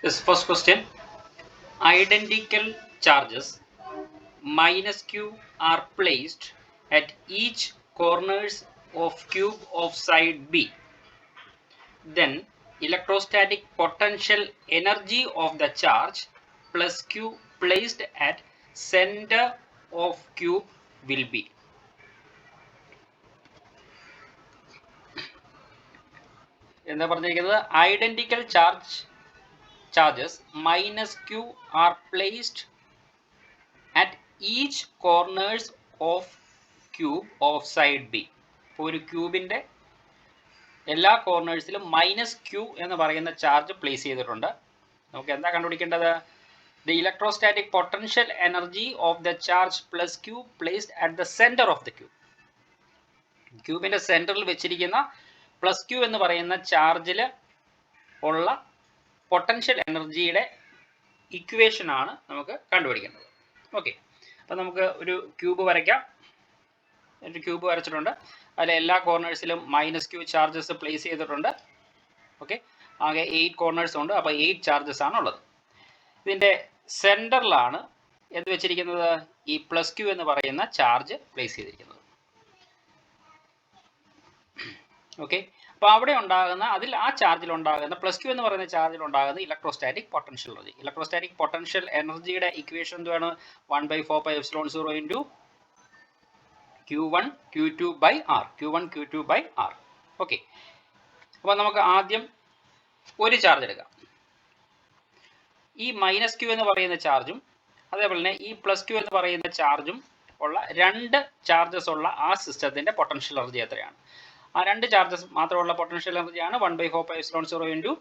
Yes, first question. Identical charges minus q are placed at each corners of cube of side B. Then electrostatic potential energy of the charge plus q placed at center of cube will be. എന്താ പറഞ്ഞിരിക്കുന്നത്? Identical charges minus q are placed at each corners of cube of side B. ഒരു ക്യൂബിന്റെ എല്ലാ കോർണേഴ്സിലും minus Q എന്ന് പറയുന്ന charge place ചെയ്തിട്ടുണ്ട്. നമുക്ക് എന്താ കണ്ടുപിടിക്കേണ്ടത്? The electrostatic potential energy of the charge plus Q placed at the centre of the cube. ക്യൂബിന്റെ സെന്ററിൽ വെച്ചിരിക്കുന്ന പ്ലസ് ക്യൂ എന്ന് പറയുന്ന ചാർജിൽ ഉള്ള പൊട്ടൻഷ്യൽ എനർജിയുടെ ഇക്വേഷൻ ആണ് നമുക്ക് കണ്ടുപിടിക്കേണ്ടത്. ഓക്കെ, അപ്പം നമുക്ക് ഒരു ക്യൂബ് വരയ്ക്കാം. ഒരു ക്യൂബ് വരച്ചിട്ടുണ്ട്. അതിൽ എല്ലാ കോർണേഴ്സിലും മൈനസ് ക്യൂ ചാർജസ് പ്ലേസ് ചെയ്തിട്ടുണ്ട്. ഓക്കെ, ആകെ 8 കോർണേഴ്സ് ഉണ്ട്. അപ്പോൾ 8 ചാർജസ് ആണ് ഉള്ളത്. ഇതിൻ്റെ സെൻറ്ററിലാണ് എന്ത് വെച്ചിരിക്കുന്നത്? ഈ പ്ലസ് ക്യൂ എന്ന് പറയുന്ന ചാർജ് പ്ലേസ് ചെയ്തിരിക്കുന്നത്. ഓക്കെ, അപ്പോൾ അവിടെ ഉണ്ടാകുന്ന ആ ചാർജിൽ ഉണ്ടാകുന്ന പ്ലസ് ക്യൂ എന്ന് പറയുന്ന ചാർജിൽ ഉണ്ടാകുന്ന electrostatic potential energy. Electrostatic potential എനർജിയുടെ ഇക്വേഷൻ എന്താണ്? 1/4πε0 into Q1 Q2 by R. Q1 Q2 by R. Okay, അപ്പോൾ നമുക്ക് ആദ്യം ഒരു ചാർജ് എടുക്കാം. ഈ മൈനസ് ക്യൂ എന്ന് പറയുന്ന ചാർജും അതേപോലെ തന്നെ ഈ പ്ലസ് ക്യൂ എന്ന് പറയുന്ന ചാർജും ഉള്ള രണ്ട് ചാർജസ് ഉള്ള ആ സിസ്റ്റത്തിൻ്റെ പൊട്ടൻഷ്യൽ എനർജി എത്രയാണ്? ആ രണ്ട് ചാർജസ് മാത്രമുള്ള പൊട്ടൻഷ്യൽ എനർജിയാണ് 1/4πε0 ഇൻറ്റു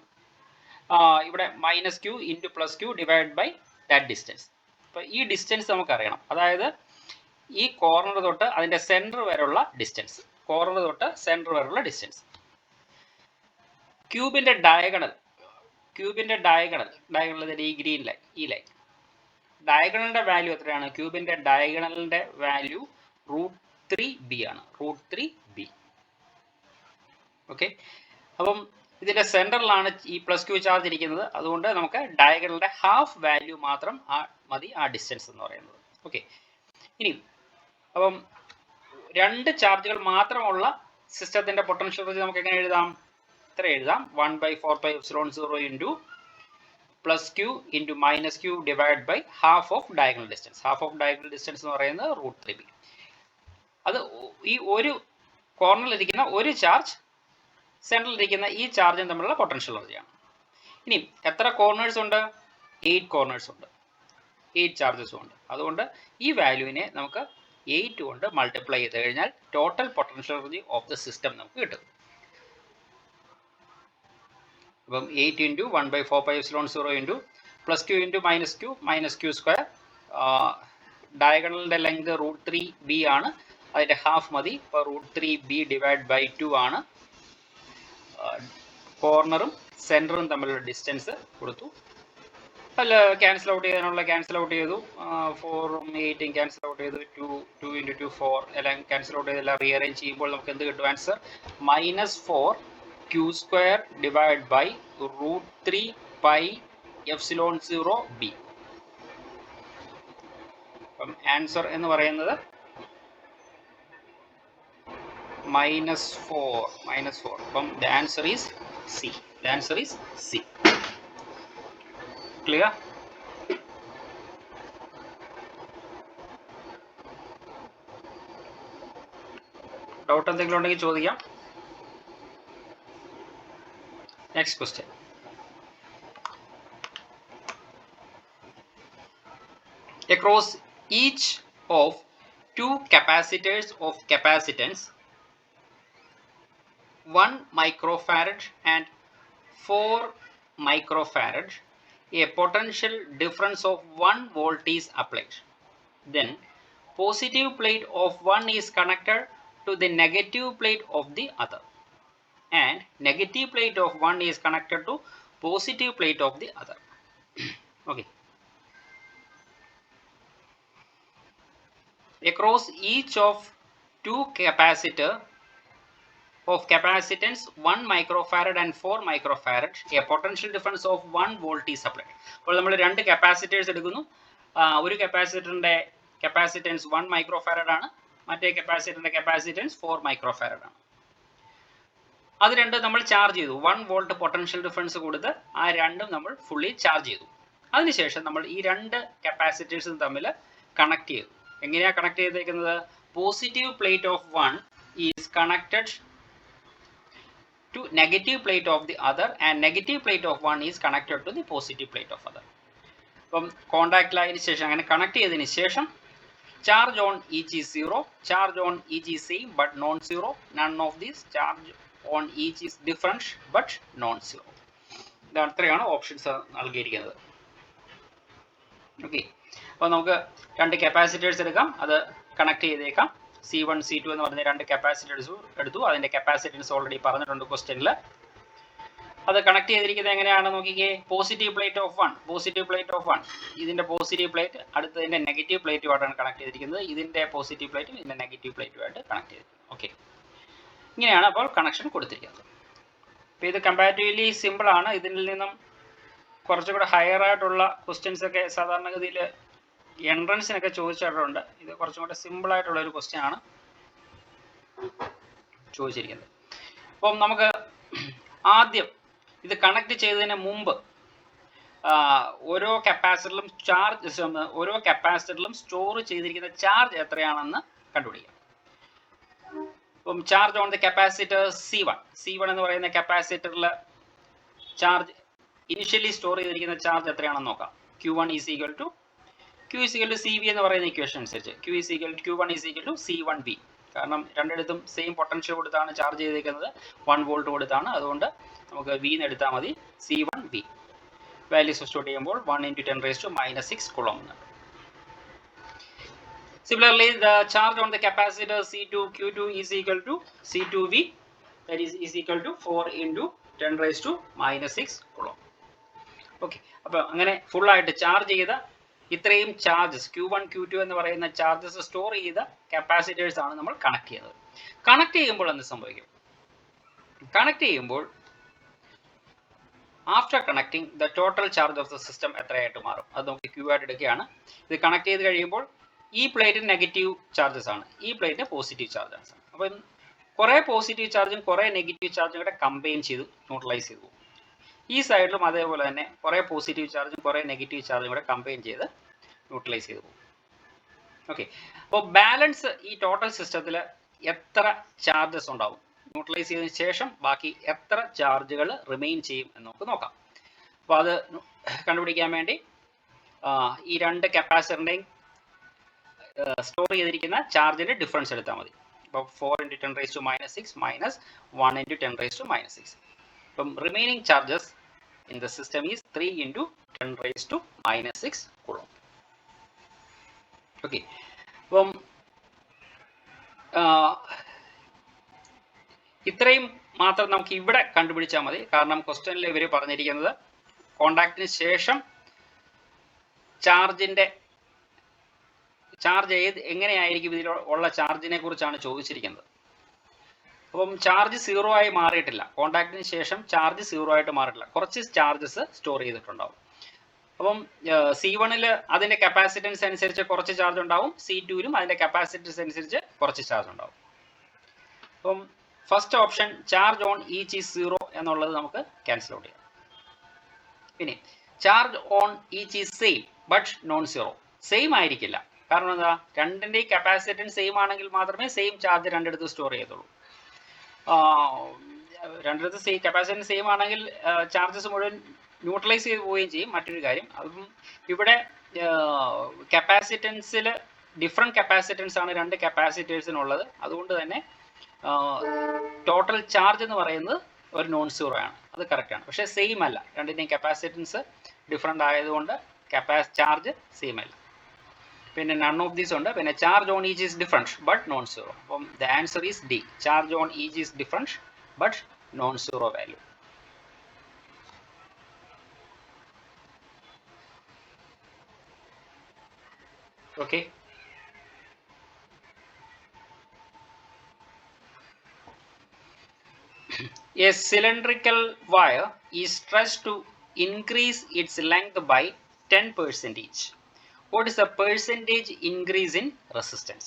ഇവിടെ minus Q into plus Q divide by that distance. അപ്പോൾ ഈ ഡിസ്റ്റൻസ് നമുക്കറിയണം. അതായത് ഈ കോർണർ തൊട്ട് അതിൻ്റെ സെൻറ്റർ വരെയുള്ള ഡിസ്റ്റൻസ്. കോർണർ തൊട്ട് സെൻറ്റർ വരെയുള്ള ഡിസ്റ്റൻസ്. ക്യൂബിൻ്റെ ഡയഗണൽ ഈ ഗ്രീൻ ലൈൻ, ഈ ലൈൻ ഡയഗണലിൻ്റെ വാല്യൂ എത്രയാണ്? ക്യൂബിൻ്റെ ഡയഗണലിൻ്റെ വാല്യൂ √3b ആണ്. √3b. ഓക്കെ, അപ്പം ഇതിൻ്റെ സെൻറ്ററിലാണ് ഈ പ്ലസ് ക്യൂ ചാർജ് ഇരിക്കുന്നത്. അതുകൊണ്ട് നമുക്ക് ഡയഗണലിൻ്റെ ഹാഫ് വാല്യൂ മാത്രം മതി ആ ഡിസ്റ്റൻസ് എന്ന് പറയുന്നത്. ഓക്കെ, ഇനി അപ്പം രണ്ട് ചാർജുകൾ മാത്രമുള്ള സിസ്റ്റത്തിൻ്റെ പൊട്ടൻഷ്യൽ എനർജി നമുക്ക് എങ്ങനെ എഴുതാം? ഇത്ര എഴുതാം: 1/4πε0 into plus Q into minus Q divide by half of diagonal distance. Half of diagonal distance എന്ന് പറയുന്നത് √3b. അത് ഈ ഒരു കോർണറിലിരിക്കുന്ന ഒരു ചാർജ് സെൻട്രലിരിക്കുന്ന ഈ ചാർജും തമ്മിലുള്ള പൊട്ടൻഷ്യൽ എനർജിയാണ്. ഇനി എത്ര കോർണേഴ്സ് ഉണ്ട്? 8 കോർണേഴ്സ് ഉണ്ട്, 8 ചാർജസും ഉണ്ട്. അതുകൊണ്ട് ഈ വാല്യൂവിനെ നമുക്ക് 8 കൊണ്ട് മൾട്ടിപ്ലൈ ചെയ്ത് കഴിഞ്ഞാൽ total potential energy of the system നമുക്ക് കിട്ടും. അപ്പം 8 into 1/4πε0 into plus Q into minus Q square. ഡയഗണലിൻ്റെ ലെങ്ത് √3b ആണ്. അതിൻ്റെ ഹാഫ് മതി. ഇപ്പോൾ √3b ഡിവൈഡ് ബൈ 2 ആണ്. കോർണറും സെൻറ്ററും തമ്മിലുള്ള ഡിസ്റ്റൻസ് കൊടുത്തു. അല്ല, ക്യാൻസൽ ഔട്ട് ചെയ്തു. 4ഉം 8ഉം ക്യാൻസൽ ഔട്ട് ചെയ്തു. 2 ഇൻറ്റു 2 4 എല്ലാം ക്യാൻസൽ ഔട്ട് ചെയ്തെല്ലാം റീഅറേഞ്ച് ചെയ്യുമ്പോൾ നമുക്ക് എന്ത് കിട്ടും? Answer -4q² divide by √3πε0b. അപ്പം ആൻസർ എന്ന് പറയുന്നത് -4. അപ്പം the answer is C. Clear? Doubt എന്തെങ്കിലും ഉണ്ടെങ്കിൽ ചോദിക്കാം. Next question. Across each of two capacitors of capacitance 1 microfarad and 4 microfarad, a potential difference of 1 volt is applied. Then positive plate of one is connected to the negative plate of the other, and negative plate of one is connected to positive plate of the other. Okay. Across each of two capacitor of capacitance 1 microfarad and 4 microfarad, a potential difference of 1 volt is applied. അപ്പോൾ നമ്മൾ രണ്ട് capacitors എടുക്കുന്നു. ഒരു കപ്പാസിറ്ററിന്റെ capacitance 1 microfarad ആണ്, മറ്റേ കപ്പാസിറ്ററിന്റെ capacitance 4 microfarad ആണ്. അത് രണ്ടും നമ്മൾ ചാർജ് ചെയ്തു. 1 വോൾട്ട് പൊട്ടൻഷ്യൽ ഡിഫറൻസ് കൊടുത്ത് ആ രണ്ടും നമ്മൾ ഫുള്ളി ചാർജ് ചെയ്തു. അതിനുശേഷം നമ്മൾ ഈ രണ്ട് കപ്പാസിറ്റേഴ്സും തമ്മിൽ കണക്ട് ചെയ്തു. എങ്ങനെയാണ് കണക്ട് ചെയ്തേക്കുന്നത്? Positive plate of 1 is connected to negative plate of the other and negative plate of 1 is connected to the positive plate of other. അപ്പം കോണ്ടാക്ട് ലൈനിന് ശേഷം അങ്ങനെ കണക്ട് ചെയ്തതിന് ശേഷം charge on each is 0, charge on each is same but non zero, none of these, charge on each is different but non zero. ഇതാണ് ഇത്രയാണ് options നൽകിയിരിക്കുന്നത്. Okay, അപ്പോൾ നമുക്ക് രണ്ട് കപ്പാസിറ്റേഴ്സ് എടുക്കാം, അത് കണക്ട് ചെയ്തേക്കാം. C1 C2 എന്ന് പറഞ്ഞ രണ്ട് കപ്പാസിറ്റേഴ്സ് എടുത്തു. അതിന്റെ കപ്പാസിറ്റൻസ് ഓൾറെഡി പറഞ്ഞിട്ടുണ്ട് ക്വസ്റ്റ്യനിൽ. അത് കണക്ട് ചെയ്തിരിക്കുന്നത് എങ്ങനെയാണ് നോക്കിക്കേ. Positive plate of 1, positive plate of 1, ഇതിന്റെ പോസിറ്റീവ് പ്ലേറ്റ് അടുത്തതിന്റെ നെഗറ്റീവ് പ്ലേറ്റുമായിട്ടാണ് കണക്ട് ചെയ്തിരിക്കുന്നത്. ഇതിന്റെ പോസിറ്റീവ് പ്ലേറ്റും ഇതിന്റെ നെഗറ്റീവ് പ്ലേറ്റുമായിട്ട് കണക്ട് ചെയ്തിരിക്കുന്നത്. ഓക്കെ, ഇങ്ങനെയാണ് അപ്പോൾ കണക്ഷൻ കൊടുത്തിരിക്കുന്നത്. അപ്പോൾ ഇത് കമ്പാരിറ്റീവ്ലി സിമ്പിൾ ആണ്. ഇതിൽ നിന്നും കുറച്ചുകൂടെ ഹയർ ആയിട്ടുള്ള ക്വസ്റ്റ്യൻസ് ഒക്കെ സാധാരണഗതിയിൽ എൻട്രൻസിനൊക്കെ ചോദിച്ചിട്ടുണ്ട്. ഇത് കുറച്ചും കൂടെ സിമ്പിൾ ആയിട്ടുള്ള ഒരു ക്വസ്റ്റ്യൻ ആണ് ചോദിച്ചിരിക്കുന്നത്. അപ്പം നമുക്ക് ആദ്യം ഇത് കണക്ട് ചെയ്തതിന് മുമ്പ് ഓരോ കപ്പാസിറ്ററിലും സ്റ്റോർ ചെയ്തിരിക്കുന്ന ചാർജ് എത്രയാണെന്ന് കണ്ടുപിടിക്കാം. അപ്പം charge on the capacitor C1 എന്ന് പറയുന്ന കപ്പാസിറ്ററിൽ ചാർജ് ഇനിഷ്യലി സ്റ്റോർ ചെയ്തിരിക്കുന്ന ചാർജ് എത്രയാണെന്ന് നോക്കാം. Q1 is equal to CV എന്ന് പറയുന്ന ഇക്വേഷൻ അനുസരിച്ച് Q1 is equal to C1V. കാരണം രണ്ടിടത്തും സെയിം പൊട്ടൻഷ്യൽ കൊടുത്താണ് ചാർജ് ചെയ്തേക്കുന്നത്, 1 വോൾട്ട് കൊടുത്താണ്. അതുകൊണ്ട് നമുക്ക് V എന്ന് എടുത്താൽ മതി. C1V വാല്യൂ സബ്സ്റ്റിറ്റ്യൂട്ട് ചെയ്യുമ്പോൾ 1 × 10⁻⁻6 കൂളോം എന്ന്. Similarly, the charge on the capacitor C2 Q2 is equal to C2V, that is equal to 4 × 10⁻⁻6 coulomb. Okay, അപ്പോൾ അങ്ങനെ ഫുൾ ആയിട്ട് ചാർജ് ചെയ്ത ഇത്രയും ചാർജസ് Q1 Q2 എന്ന് പറയുന്ന ചാർജസ് സ്റ്റോർ ചെയ്ത കപ്പാസിറ്റേഴ്സ് ആണ് നമ്മൾ കണക്ട് ചെയ്യുന്നത്. കണക്ട് ചെയ്യുമ്പോൾ എന്ത് സംഭവിക്കും? കണക്ട് ചെയ്യുമ്പോൾ after connecting the total charge of the system എത്രയായിട്ട് മാറും അത് നമുക്ക് Q ആയിട്ട് എടുക്കുകയാണ്. ഇത് കണക്ട് ചെയ്ത് കഴിയുമ്പോൾ ഈ പ്ലേറ്റിന് നെഗറ്റീവ് ചാർജസ് ആണ്, ഈ പ്ലേറ്റിന് പോസിറ്റീവ് ചാർജസ് ആണ്. അപ്പം കുറേ പോസിറ്റീവ് ചാർജും കുറേ നെഗറ്റീവ് ചാർജും കൂടെ കമ്പൈൻ ചെയ്ത് ന്യൂട്രലൈസ് ചെയ്തു. ഈ സൈഡിലും അതേപോലെ തന്നെ കുറേ പോസിറ്റീവ് ചാർജും കുറേ നെഗറ്റീവ് ചാർജും കൂടെ കമ്പൈൻ ചെയ്ത് ന്യൂട്രലൈസ് ചെയ്തു പോകും. ഓക്കെ, അപ്പോൾ ബാലൻസ് ഈ ടോട്ടൽ സിസ്റ്റത്തിൽ എത്ര ചാർജസ് ഉണ്ടാവും, ന്യൂട്രലൈസ് ചെയ്തതിന് ശേഷം ബാക്കി എത്ര ചാർജുകൾ റിമെയിൻ ചെയ്യും എന്ന് നമുക്ക് നോക്കാം. അപ്പോൾ അത് കണ്ടുപിടിക്കാൻ വേണ്ടി ഈ രണ്ട് കപ്പാസിറ്ററിൻ്റെയും സ്റ്റോർ ചെയ്തിരിക്കുന്ന ചാർജിൻ്റെ ഡിഫറൻസ് എടുത്താൽ മതി. അപ്പോൾ 4 × 10⁻⁻6 മൈനസ് 1 × 10⁻⁻6. അപ്പം remaining charges in the system is 3 × 10⁻⁻6 coulomb. Okay, അപ്പം ഇത്രയും മാത്രം നമുക്ക് ഇവിടെ കണ്ടുപിടിച്ചാൽ മതി. കാരണം ക്വസ്റ്റ്യനിൽ ഇവർ പറഞ്ഞിരിക്കുന്നത് കോണ്ടാക്റ്റിന് ശേഷം ചാർജ് എങ്ങനെയായിരിക്കും ഇതിലുള്ള ചാർജിനെ കുറിച്ചാണ് ചോദിച്ചിരിക്കുന്നത്. അപ്പം ചാർജ് 0 ആയി മാറിയിട്ടില്ല, കോണ്ടാക്റ്റിന് ശേഷം ചാർജ് 0 ആയിട്ട് മാറിയിട്ടില്ല, കുറച്ച് ചാർജസ് സ്റ്റോർ ചെയ്തിട്ടുണ്ടാവും. അപ്പം C1 അതിന്റെ കപ്പാസിറ്റൻസ് അനുസരിച്ച് കുറച്ച് ചാർജ് ഉണ്ടാവും, C2 അതിന്റെ കപ്പാസിറ്റൻസ് അനുസരിച്ച് കുറച്ച് ചാർജ് ഉണ്ടാവും. അപ്പം first option charge on each is 0 എന്നുള്ളത് നമുക്ക് ക്യാൻസൽ ഔട്ട് ചെയ്യാം. പിന്നെ charge on each is same but non zero. Same ആയിരിക്കില്ല, കാരണം എന്താ, രണ്ടിൻ്റെയും കപ്പാസിറ്റൻസ് സെയിം ആണെങ്കിൽ മാത്രമേ സെയിം ചാർജ് രണ്ടിടത്ത് സ്റ്റോർ ചെയ്യത്തുള്ളൂ. രണ്ടിടത്ത് കപ്പാസിറ്റൻസ് സെയിം ആണെങ്കിൽ ചാർജസ് മുഴുവൻ ന്യൂട്രലൈസ് ചെയ്ത് പോവുകയും ചെയ്യും. മറ്റൊരു കാര്യം, അപ്പം ഇവിടെ കപ്പാസിറ്റൻസിൽ ഡിഫറെൻറ്റ് കപ്പാസിറ്റൻസ് ആണ് രണ്ട് കപ്പാസിറ്റേഴ്സിനുള്ളത്. അതുകൊണ്ട് തന്നെ ടോട്ടൽ ചാർജ് എന്ന് പറയുന്നത് ഒരു നോൺ സീറോ ആണ്, അത് കറക്റ്റാണ്. പക്ഷേ സെയിം അല്ല, രണ്ടിൻ്റെയും കപ്പാസിറ്റൻസ് ഡിഫറെൻ്റ് ആയതുകൊണ്ട് ചാർജ് സെയിം അല്ല. പിന്നെ നൺ ഓഫ് ദീസ് ഉണ്ട്. പിന്നെ charge on each is different but non zero. അപ്പം the answer is D, charge on each is different but non zero value. Okay, A cylindrical wire is stretched to increase its length by 10%. What is the percentage increase in resistance?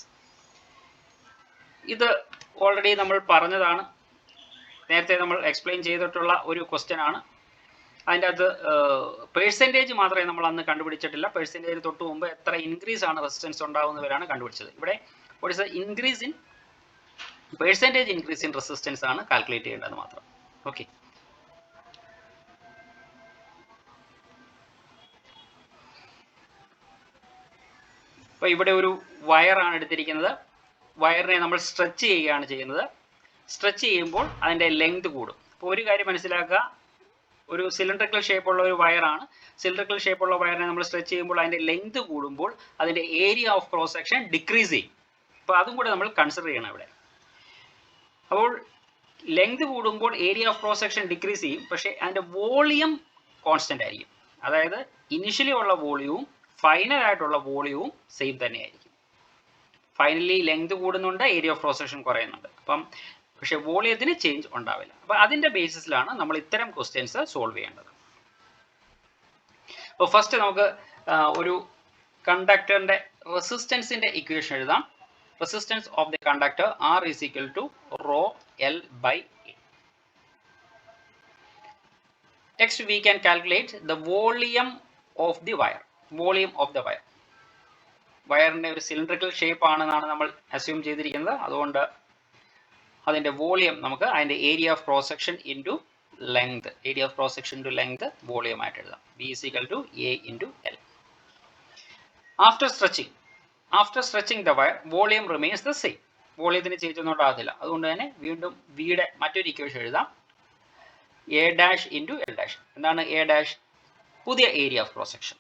ഇത് already നമ്മൾ പറഞ്ഞതാണ്, നേരത്തെ നമ്മൾ explain ചെയ്തിട്ടുള്ള ഒരു question ആണ്. അതിൻ്റെ അകത്ത് പേഴ്സൻറ്റേജ് മാത്രമേ നമ്മൾ അന്ന് കണ്ടുപിടിച്ചിട്ടില്ല. പേഴ്സൻറ്റേജ് തൊട്ട് മുമ്പ് എത്ര ഇൻക്രീസ് ആണ് റെസിസ്റ്റൻസ് ഉണ്ടാകുന്നവരാണ് കണ്ടുപിടിച്ചത്. ഇവിടെ what is the increase in percentage increase in resistance ആണ് കാൽക്കുലേറ്റ് ചെയ്യേണ്ടത് മാത്രം. ഓക്കെ, അപ്പോൾ ഇവിടെ ഒരു വയറാണ് എടുത്തിരിക്കുന്നത്. വയറിനെ നമ്മൾ സ്ട്രെച്ച് ചെയ്യുകയാണ് ചെയ്യുന്നത്. സ്ട്രെച്ച് ചെയ്യുമ്പോൾ അതിൻ്റെ ലെങ്ത് കൂടും. അപ്പോൾ ഒരു കാര്യം മനസ്സിലാക്കുക, ഒരു സിലിണ്ടറിക്കൽ ഷേപ്പുള്ള ഒരു വയറാണ്. സിലിണ്ടറിക്കൽ ഷേപ്പുള്ള വയറിനെ നമ്മൾ സ്ട്രെച്ച് ചെയ്യുമ്പോൾ അതിൻ്റെ ലെങ്ത് കൂടുമ്പോൾ അതിൻ്റെ area of cross section decrease ചെയ്യും. അപ്പോൾ അതും കൂടെ നമ്മൾ കൺസിഡർ ചെയ്യണം ഇവിടെ. അപ്പോൾ ലെങ്ത് കൂടുമ്പോൾ area of cross section decrease ചെയ്യും, പക്ഷേ അതിൻ്റെ വോളിയം കോൺസ്റ്റൻ്റ് ആയിരിക്കും. അതായത് ഇനിഷ്യലി ഉള്ള വോളിയവും ഫൈനൽ ആയിട്ടുള്ള വോളിയവും സെയിം തന്നെയായിരിക്കും. ഫൈനലി ലെങ്ത് കൂടുന്നുണ്ട്, ഏരിയ ഓഫ് ക്രോസ് സെക്ഷൻ കുറയുന്നുണ്ട്. അപ്പം പക്ഷേ വോളിയത്തിന് ചേഞ്ച് ഉണ്ടാവില്ല. അപ്പോൾ അതിൻ്റെ ബേസിസിലാണ് നമ്മൾ ഇത്തരം ക്വസ്റ്റ്യൻസ് സോൾവ് ചെയ്യേണ്ടത്. അപ്പോൾ ഫസ്റ്റ് നമുക്ക് ഒരു കണ്ടക്ടറിൻ്റെ റെസിസ്റ്റൻസിൻ്റെ ഇക്വേഷൻ എഴുതാം. Resistance of the conductor R is equal to rho L by A. Next we can calculate the volume of the wire. Volume of the wire. വയറിൻ്റെ ഒരു സിലിണ്ടറിക്കൽ ഷേപ്പ് ആണെന്നാണ് നമ്മൾ assume ചെയ്തിരിക്കുന്നത്. അതുകൊണ്ട് അതിൻ്റെ വോളിയം നമുക്ക് അതിൻ്റെ area of cross section into length, area of cross section into length volume ആയിട്ട് എഴുതാം. V is equal to A into L. After stretching the wire, volume remains the same. വോളിയത്തിന് ചേഞ്ച് ഒന്നും ഉണ്ടാകത്തില്ല. അതുകൊണ്ട് തന്നെ വീണ്ടും വിയുടെ മറ്റൊരു ഇക്വേഷൻ എഴുതാം. A dash into L dash. എന്താണ് A dash? പുതിയ area of cross section.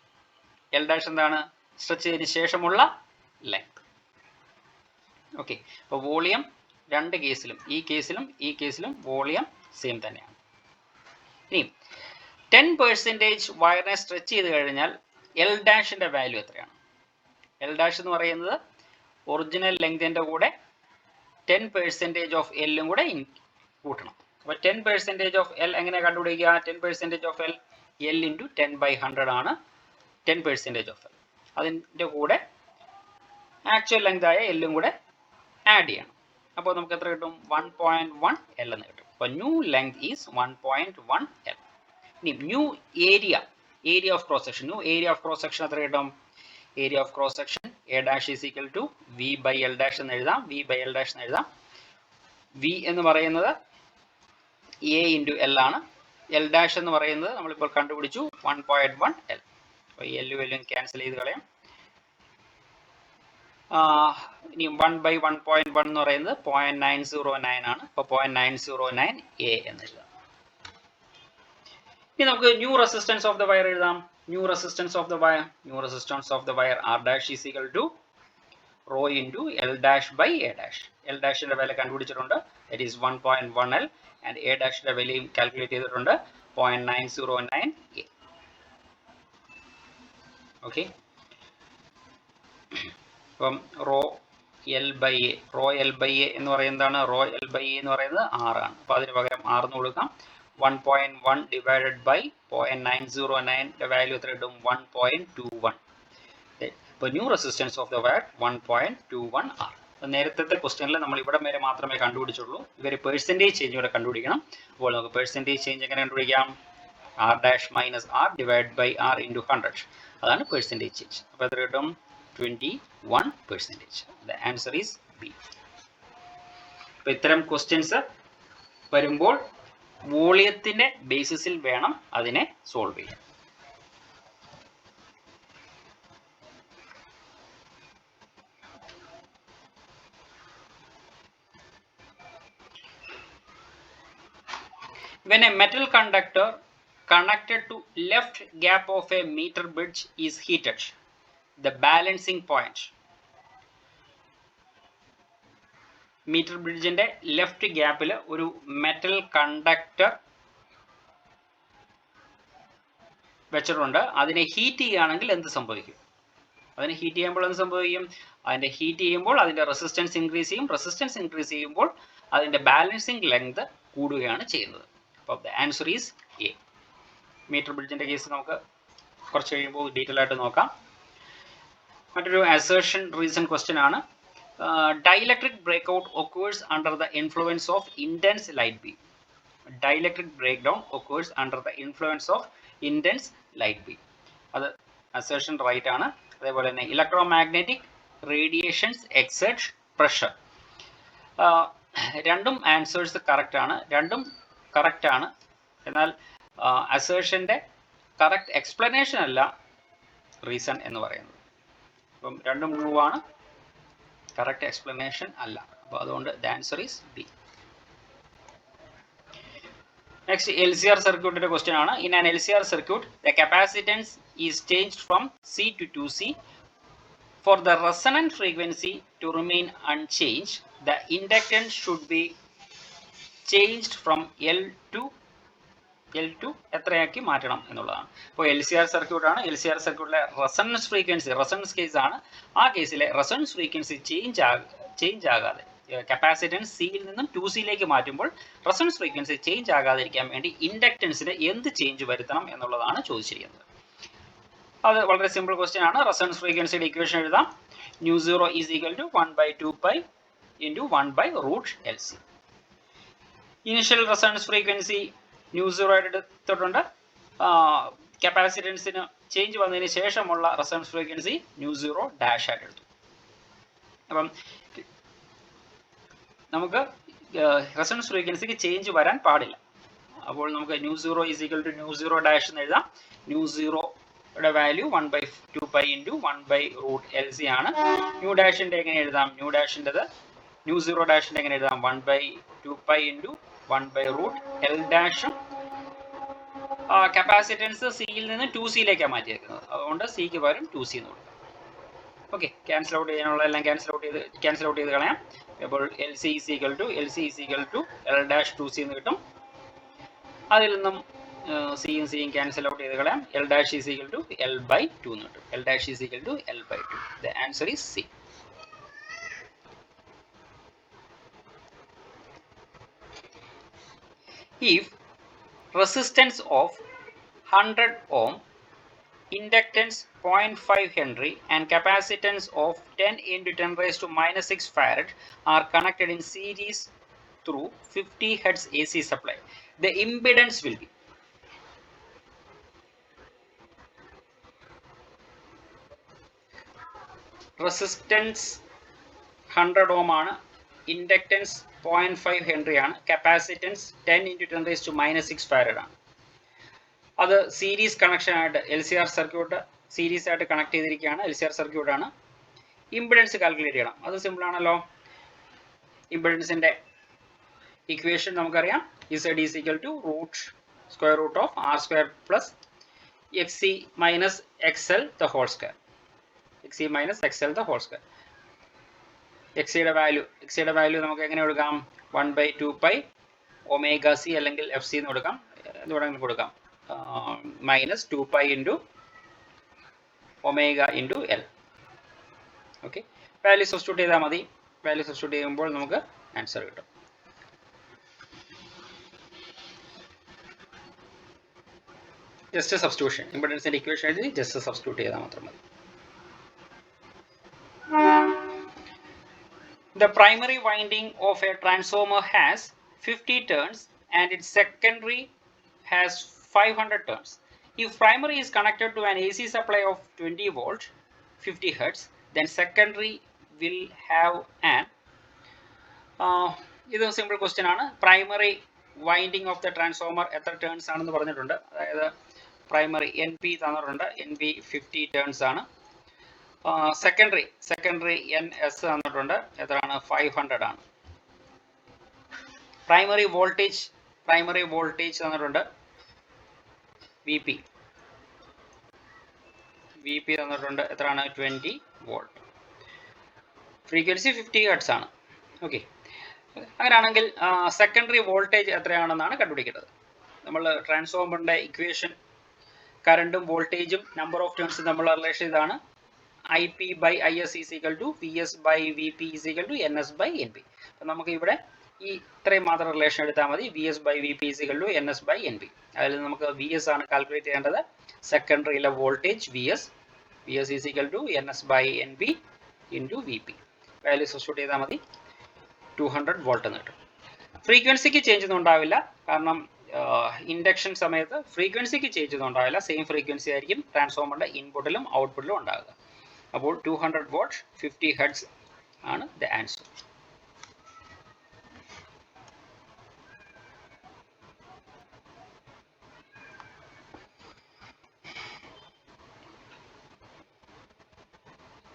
L dash എന്താണ്? സ്ട്രെച്ച് ചെയ്തതിന് ശേഷമുള്ള ലെങ്ത്. ഓക്കെ, അപ്പോൾ വോളിയം രണ്ട് കേസിലും, ഈ കേസിലും വോളിയം സെയിം തന്നെയാണ്. ഇനി 10% വയറിനെ സ്ട്രെച്ച് ചെയ്ത് കഴിഞ്ഞാൽ L ഡാഷിൻ്റെ വാല്യൂ എത്രയാണ്? L ഡാഷ് എന്ന് പറയുന്നത് ഒറിജിനൽ ലെങ്തിൻ്റെ കൂടെ 10% ഓഫ് എല്ലും കൂടെ കൂട്ടണം. അപ്പോൾ 10% ഓഫ് എൽ എങ്ങനെ കണ്ടുപിടിക്കുക? 10% ഓഫ് എൽ L ഇൻറ്റു 10/100 ആണ് 10% ഓഫ് എൽ. അതിൻ്റെ കൂടെ ആക്ച്വൽ ലെങ്ത് ആയ എല്ലും കൂടെ ആഡ് ചെയ്യണം. അപ്പോൾ നമുക്ക് എത്ര കിട്ടും? 1.1 L എന്ന് കിട്ടും. അപ്പോൾ ന്യൂ ലെങ്ത് ഈസ് 1.1 L. ഇനി new area of cross section, new area of cross section എത്ര കിട്ടും? Area of cross section A dash is equal to V by L dash എന്ന് എഴുതാം. V എന്ന് പറയുന്നത് A into L ആണ്. L dash എന്ന് പറയുന്നത് നമ്മളിപ്പോൾ കണ്ടുപിടിച്ചു 1.1 L. അപ്പോൾ ഈ L വാല്യൂ ക്യാൻസൽ ചെയ്ത് കളയാം. ഇനി 1/1.1 എന്ന് പറയുന്നത് 0.909 ആണ്. അപ്പോൾ 0.909 A എന്ന് എഴുതാം. ഇനി നമുക്ക് new resistance of the wire എഴുതാം. New resistance of the wire R dash is equal to rho into L dash by A dash. L ഡാഷിന്റെ വില കണ്ടുപിടിച്ചിട്ടുണ്ട്. That is 1.1 L and A ഡാഷിന്റെ വിലയും കാൽക്കുലേറ്റ് ചെയ്തിട്ടുണ്ട് 0.909 A. ഓക്കെ, അപ്പം rho L by A എന്ന് പറയുന്നതാണ്. Rho L by A എന്ന് പറയുന്നത് 6 ആണ്. അപ്പോൾ അതിന് പകരം 6 എന്ന് കൊടുക്കാം. 1.1 ഡിവൈഡഡ് ബൈ 0.909 വാല്യൂ എത്ര കിട്ടും? 1.21. ഇപ്പോൾ new resistance of the wire 1.21 R. നേരത്തെ ക്വസ്റ്റ്യനിൽ നമ്മൾ ഇവിടെ വരെ മാത്രമേ കണ്ടുപിടിച്ചുള്ളൂ. ഇവർ പെർസെൻറ്റേജ് ചേഞ്ച് ഇവിടെ കണ്ടുപിടിക്കണം. അപ്പോൾ നമുക്ക് പെർസെൻറ്റേജ് ചേഞ്ച് എങ്ങനെ കണ്ടുപിടിക്കാം? R dash minus R divide by R into 100. അതാണ് പെർസെൻറ്റേജ് ചേഞ്ച്. അപ്പോൾ എത്ര കിട്ടും? 21%. The answer is B. അപ്പോൾ ഇത്തരം ക്വസ്റ്റ്യൻസ് വരുമ്പോൾ വോളിയത്തിൻ്റെ ബേസിസിൽ വേണം അതിനെ സോൾവ് ചെയ്യാൻ. When a metal conductor connected to left gap of a meter bridge is heated, the balancing point, metre ബ്രിഡ്ജിന്റെ ലെഫ്റ്റ് ഗ്യാപ്പിൽ ഒരു മെറ്റൽ കണ്ടക്ടർ വെച്ചിട്ടുണ്ട്. അതിനെ ഹീറ്റ് ചെയ്യുകയാണെങ്കിൽ എന്ത് സംഭവിക്കും? അതിനെ ഹീറ്റ് ചെയ്യുമ്പോൾ എന്ത് സംഭവിക്കും? അതിന്റെ റെസിസ്റ്റൻസ് ഇൻക്രീസ് ചെയ്യും. റെസിസ്റ്റൻസ് ഇൻക്രീസ് ചെയ്യുമ്പോൾ അതിന്റെ ബാലൻസിങ് ലെങ്ത് കൂടുകയാണ് ചെയ്യുന്നത്. അപ്പോൾ the answer is A. Metre ബ്രിഡ്ജിൻ്റെ കേസ് നമുക്ക് കുറച്ച് കഴിയുമ്പോൾ ഡീറ്റെയിൽ ആയിട്ട് നോക്കാം. മറ്റൊരു അസേർഷൻ റീസൺ ക്വസ്റ്റ്യൻ ആണ്. Dielectric breakout occurs under the influence of intense light beam. Dielectric breakdown occurs under the influence of intense light beam. അത് അസേർഷൻ റൈറ്റ് ആണ്. അതേപോലെ തന്നെ ഇലക്ട്രോമാഗ്നറ്റിക് റേഡിയേഷൻസ് എക്സെർട്ട് പ്രഷർ. രണ്ടും ആൻസേഴ്സ് കറക്റ്റ് ആണ്, രണ്ടും correct ആണ്. എന്നാൽ അസേർഷൻ്റെ കറക്റ്റ് എക്സ്പ്ലനേഷൻ അല്ല റീസൺ എന്ന് പറയുന്നത്. അപ്പം രണ്ടും ട്രൂ ആണ്, കറക്റ്റ് എക്സ്പ്ലനേഷൻ അല്ല. അപ്പോൾ അതുകൊണ്ട് the answer is B. Next LCR സർക്യൂട്ടിന്റെ ക്വസ്റ്റ്യൻ ആണ്. In an LCR circuit the capacitance is changed from C to 2C. For the resonant frequency to remain unchanged, the inductance should be changed from L to എത്രയാക്കി മാറ്റണം എന്നുള്ളതാണ്. അപ്പോൾ LCR circuit ആണ്. LCR സർക്യൂട്ടിലെ resonance frequency, resonance case ആണ്. ആ കേസിലെ resonance frequency change ആകാതെ capacitance സിയിൽ നിന്നും 2Cയിലേക്ക് മാറ്റുമ്പോൾ റെസൊണൻസ് ഫ്രീക്വൻസി ചേഞ്ച് ആകാതിരിക്കാൻ വേണ്ടി ഇൻഡക്റ്റൻസിന് എന്ത് ചേഞ്ച് വരുത്തണം എന്നുള്ളതാണ് ചോദിച്ചിരിക്കുന്നത്. അത് വളരെ സിമ്പിൾ ക്വസ്റ്റ്യൻ ആണ്. റെസൊണൻസ് ഫ്രീക്വൻസിയുടെ ഇക്വേഷൻ എഴുതാം. μ0 is equal to 1/2π into 1/√LC. Initial resonance frequency μ0 ആയിട്ട് എടുത്തിട്ടുണ്ട്. കപ്പാസിറ്റൻസിന് ചേഞ്ച് വന്നതിന് ശേഷമുള്ള റെസൊണൻസ് ഫ്രീക്വൻസി μ0 ഡാഷ് ആയിട്ട് എടുത്തു. അപ്പം നമുക്ക് റെസൊണൻസ് ഫ്രീക്വൻസിക്ക് ചേഞ്ച് വരാൻ പാടില്ല. അപ്പോൾ നമുക്ക് μ0 ഈസ് ഈക്വൽ ടു μ0 ഡാഷ് എന്ന് എഴുതാം. μ0യുടെ വാല്യൂ 1/2π ഇൻറ്റു 1/√LC ആണ്. ന്യൂ ഡാഷിൻ്റെ എങ്ങനെ എഴുതാം? μ0 ഡാഷിൻ്റെ എങ്ങനെ എഴുതാം? 1/2π ഇൻറ്റു 1/√L ഡാഷും കപ്പാസിറ്റൻസ് സിയിൽ നിന്ന് 2Cയിലേക്കാണ് മാറ്റിയേക്കുന്നത്. അതുകൊണ്ട് സിക്ക് പകരം 2C എന്ന് കൊടുക്കാം. ഓക്കെ, ക്യാൻസൽ ഔട്ട് ചെയ്യാനുള്ള എല്ലാം ക്യാൻസൽ ഔട്ട് ചെയ്ത് കളയാം. അപ്പോൾ LC is equal to L dash 2C എന്ന് കിട്ടും. അതിൽ നിന്നും സിയും ക്യാൻസൽ ഔട്ട് ചെയ്ത് കളയാം. L dash is equal to L/2 എന്ന് കിട്ടും. L dash is equal to L/2. The answer is C. If resistance of 100 ohm, inductance 0.5 Henry and capacitance of 10 into 10 raised to -6 farad are connected in series through 50 Hz AC supply, the impedance will be. Resistance 100 ohm ആണ്, inductance 0.5 Henry ആണ്, capacitance 10 into 10 raised to -6 farad ആണ്. അത് series connection ആയിട്ട് LCR circuit series ആയിട്ട് connect ചെയ്തിരിക്കുകയാണ്. LCR circuit ആണ്. Impedance calculate ചെയ്യണം. അത് സിമ്പിൾ ആണല്ലോ. ഇമ്പിഡൻസിന്റെ ഇക്വേഷൻ നമുക്കറിയാം. Z is equal to square root of R² plus XC minus XL the whole square. XCയുടെ വാല്യൂ നമുക്ക് എങ്ങനെ കൊടുക്കാം? 1/2π ωc അല്ലെങ്കിൽ FC എന്ന് കൊടുക്കാം. എന്ത് വേണമെങ്കിലും കൊടുക്കാം. minus 2π into omega into L. Okay, value substitute ചെയ്താൽ മതി. വാല്യൂ സബ്സ്റ്റിറ്റ്യൂട്ട് ചെയ്യുമ്പോൾ നമുക്ക് ആൻസർ കിട്ടും. ജസ്റ്റ് സബ്സ്റ്റിറ്റ്യൂഷൻ, ഇംപെഡൻസിന്റെ ഇക്വേഷൻ എഴുതി ജസ്റ്റ് സബ്സ്റ്റിറ്റ്യൂട്ട് ചെയ്താൽ മാത്രം മതി. The primary winding of a transformer has 50 turns and its secondary has 500 turns. If primary is connected to an AC supply of 20 volt 50 Hz, then secondary will have an ഇത് simple question ആണ്. Primary winding of the transformer എത്ര turns ആണെന്ന് പറഞ്ഞിട്ടുണ്ട്. അതായത് primary NP തന്നിട്ടുണ്ട്. NP 50 turns ആണ്. Secondary NS തന്നിട്ടുണ്ട്. എത്രയാണ്? 500 ആണ്. പ്രൈമറി വോൾട്ടേജ് തന്നിട്ടുണ്ട്. VP തന്നിട്ടുണ്ട്. എത്രയാണ്? 20 വോൾട്ട്. ഫ്രീക്വൻസി 50 ഹെർട്സ് ആണ്. ഓക്കെ, അങ്ങനെയാണെങ്കിൽ സെക്കൻഡറി വോൾട്ടേജ് എത്രയാണെന്നാണ് കണ്ടുപിടിക്കേണ്ടത്. നമ്മൾ ട്രാൻസ്ഫോമറിൻ്റെ ഇക്വേഷൻ കറണ്ടും വോൾട്ടേജും നമ്പർ ഓഫ് ടേൺസും തമ്മിലുള്ള റിലേഷൻ ഇതാണ്. IP/IS is equal to VS/VP is equal to NS/NP. അപ്പം നമുക്ക് ഇവിടെ ഈ ഇത്രയും മാത്രം റിലേഷൻ എടുത്താൽ മതി. V S by V P is equal to N S by N P. അതിൽ നമുക്ക് വി എസ് ആണ് കാൽക്കുലേറ്റ് ചെയ്യേണ്ടത്. സെക്കൻഡറിയിലെ voltage V S is equal to N S by N P into V P. Value substitute ചെയ്താൽ മതി. 200 volt എന്ന് കിട്ടും. ഫ്രീക്വൻസിക്ക് ചേഞ്ച് ഒന്നും ഉണ്ടാവില്ല, കാരണം ഇൻഡക്ഷൻ സമയത്ത് ഫ്രീക്വൻസിക്ക് ചേഞ്ച് ഒന്നും ഉണ്ടാവില്ല. സെയിം ഫ്രീക്വൻസി ആയിരിക്കും ട്രാൻസ്ഫോമറിന്റെ ഇൻപുട്ടിലും ഔട്ട്പുട്ടിലും ഉണ്ടാകുക. അപ്പോൾ 200 വാട്ട് 50 ഹെർട്സ് ആണ് the answer.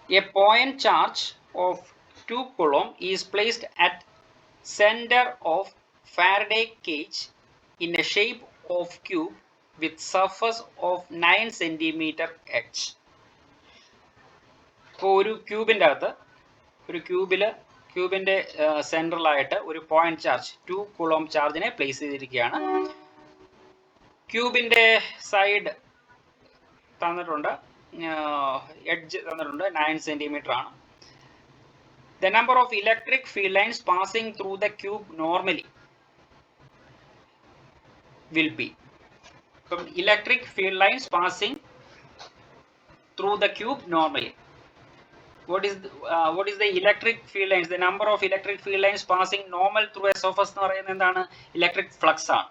A point charge of 2 coulomb is placed at center of Faraday cage in a shape of cube with surface of 9 cm edge. ഇപ്പോൾ ഒരു ക്യൂബിൻ്റെ അകത്ത്, ഒരു ക്യൂബിൻ്റെ സെൻട്രലായിട്ട് ഒരു പോയിന്റ് ചാർജ് 2 കുളോം ചാർജിനെ പ്ലേസ് ചെയ്തിരിക്കുകയാണ്. ക്യൂബിൻ്റെ സൈഡ് തന്നിട്ടുണ്ട്, edge തന്നിട്ടുണ്ട്, 9 സെൻറ്റിമീറ്റർ ആണ്. The number of electric field lines passing through the cube normally will be. Electric field lines passing through the cube normally. What is the electric field lines? The number of electric field lines passing normal through a surface എന്ന് പറയുന്നത് എന്താണ്? Electric flux ആണ്.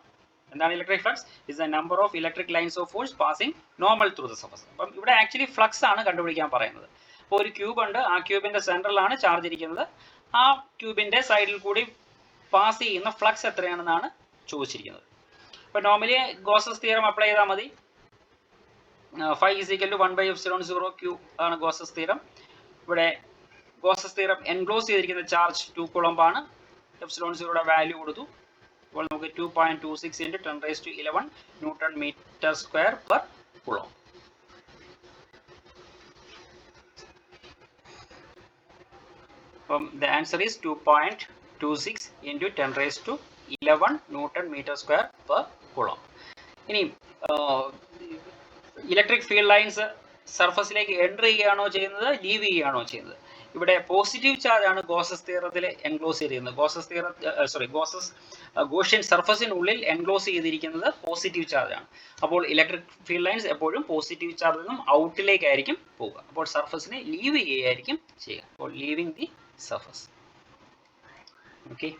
എന്താണ് electric flux? Is the number of electric lines of force passing normal through the surface. അപ്പം ഇവിടെ actually flux ആണ് കണ്ടുപിടിക്കാൻ പറയുന്നത്. അപ്പോൾ ഒരു ക്യൂബ് ഉണ്ട്, ആ ക്യൂബിന്റെ സെൻട്രലാണ് ചാർജ് ഇരിക്കുന്നത്. ആ ക്യൂബിന്റെ സൈഡിൽ കൂടി പാസ് ചെയ്യുന്ന ഫ്ലക്സ് എത്രയാണെന്നാണ് ചോദിച്ചിരിക്കുന്നത്. അപ്പോൾ നോർമലി ഗോസസ് തിയറം അപ്ലൈ ചെയ്താൽ മതി. phi is equal to 1 by epsilon 0 q ആണ് ഗോസസ് തിയറം. ഇവിടെ ഗോസസ് തിയറം എൻക്ലോസ് ചെയ്തിരിക്കുന്ന ചാർജ് 2 കുളംബ് ആണ്. എപ്സിലോൺ 0യുടെ വാല്യൂ കൊടുത്തു. അപ്പോൾ നമുക്ക് 2.26 into 10⁻11 newton metre square per coulomb. അപ്പം the answer is 2.26 into 10⁻11 newton metre square per coulomb. ഇനി ഇലക്ട്രിക് ഫീൽഡ് ലൈൻസ് സർഫസിലേക്ക് എൻറ്റർ ചെയ്യുകയാണോ ചെയ്യുന്നത്, ലീവ് ചെയ്യുകയാണോ ചെയ്യുന്നത്? ഇവിടെ പോസിറ്റീവ് ചാർജ് ആണ് ഗോസസ് തിയറത്തിൽ എൻക്ലോസ് ചെയ്തിരിക്കുന്നത്. ഗോഷ്യൻ സർഫസിനുള്ളിൽ എൻക്ലോസ് ചെയ്തിരിക്കുന്നത് പോസിറ്റീവ് ചാർജ് ആണ്. അപ്പോൾ ഇലക്ട്രിക് ഫീൽഡ് ലൈൻസ് എപ്പോഴും പോസിറ്റീവ് ചാർജിൽ നിന്നും ഔട്ടിലേക്കായിരിക്കും പോവുക. അപ്പോൾ സർഫസിനെ ലീവ് ചെയ്യുകയായിരിക്കും ചെയ്യുക. അപ്പോൾ ലീവിങ് ദി സർഫസ്. ഓക്കെ,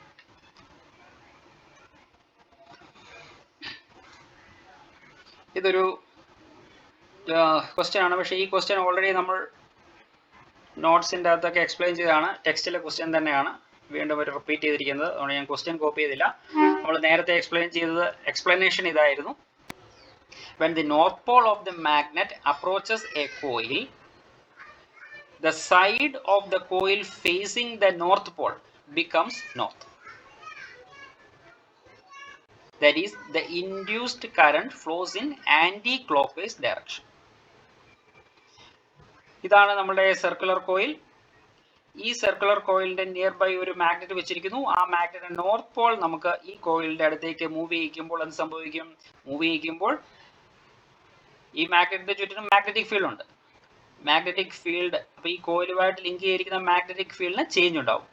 ഇതൊരു ക്വസ്റ്റ്യൻ ആണ്. പക്ഷേ ഈ ക്വസ്റ്റ്യൻ ഓൾറെഡി നമ്മൾ നോട്ട്സിൻ്റെ അകത്തൊക്കെ എക്സ്പ്ലെയിൻ ചെയ്തതാണ്. ടെക്സ്റ്റിലെ ക്വസ്റ്റ്യൻ തന്നെയാണ് വീണ്ടും ഒരു റിപ്പീറ്റ് ചെയ്തിരിക്കുന്നത്. അതുകൊണ്ട് ഞാൻ ക്വസ്റ്റ്യൻ കോപ്പി ചെയ്തില്ല. നമ്മൾ നേരത്തെ എക്സ്പ്ലെയിൻ ചെയ്തത് എക്സ്പ്ലനേഷൻ ഇതായിരുന്നു. When the north pole of the magnet approaches a coil, the side of the coil facing the north pole becomes north. That is, the induced current flows in anti-clockwise direction. ഇതാണ് നമ്മുടെ circular coil. ഈ circular കോയിലിന്റെ near by ഒരു magnet വെച്ചിരിക്കുന്നു. ആ മാഗ്നറ്റിന്റെ north Paul നമുക്ക് ഈ കോയിലിന്റെ അടുത്തേക്ക് മൂവ് ചെയ്യിക്കുമ്പോൾ എന്ത് സംഭവിക്കും? മൂവ് ചെയ്യിക്കുമ്പോൾ ഈ മാഗ്നറ്റിന്റെ ചുറ്റിനും മാഗ്നറ്റിക് ഫീൽഡ് ഉണ്ട്. മാഗ്നറ്റിക് ഫീൽഡ്, അപ്പോൾ ഈ കോയിലുമായിട്ട് ലിങ്ക് ചെയ്തിരിക്കുന്ന മാഗ്നറ്റിക് ഫീൽഡിന് ചേഞ്ച് ഉണ്ടാവും.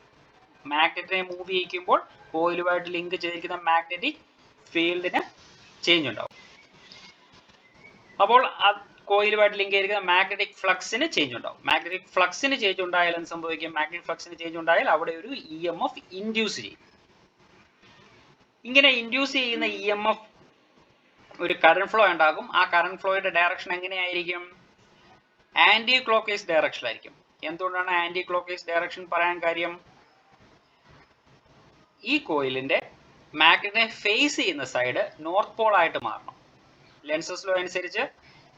മാഗ്നറ്റിനെ മൂവ് ചെയ്യിക്കുമ്പോൾ കോയിലുമായിട്ട് ലിങ്ക് ചെയ്തിരിക്കുന്ന മാഗ്നറ്റിക് ഫീൽഡിന് ചേഞ്ച് ഉണ്ടാവും. അപ്പോൾ കോയിലുമായിട്ട് ലിങ്ക് ചെയ്തിരിക്കുന്ന മാഗ്നറ്റിക് ഫ്ലക്സിന് ചേഞ്ച് ഉണ്ടാവും. മാഗ്നറ്റിക് ഫ്ലക്സിന് ചേഞ്ച് ഉണ്ടായാൽ എന്ത് സംഭവിക്കും? മാഗ്നറ്റിക് ഫ്ലക്സിന് ചേഞ്ച് ഉണ്ടായാൽ അവിടെ ഒരു EMF ഇൻഡ്യൂസ് ചെയ്യും. ഇങ്ങനെ ഇൻഡ്യൂസ് ചെയ്യുന്ന EMF ഒരു കറണ്ട് ഫ്ലോ ഉണ്ടാകും. ആ കറണ്ട് ഫ്ലോയുടെ ഡയറക്ഷൻ എങ്ങനെയായിരിക്കും? ആന്റി ക്ലോക്ക്വൈസ് ഡയറക്ഷനിലായിരിക്കും. എന്തുകൊണ്ടാണ് ആന്റി ക്ലോക്ക്വൈസ് ഡയറക്ഷൻ പറയാൻ കാര്യം? ഈ കോയിലിന്റെ മാഗ്നറ്റിനെ ഫേസ് ചെയ്യുന്ന സൈഡ് നോർത്ത് പോൾ ആയിട്ട് മാറണം. ലെൻസസ് ലോ അനുസരിച്ച്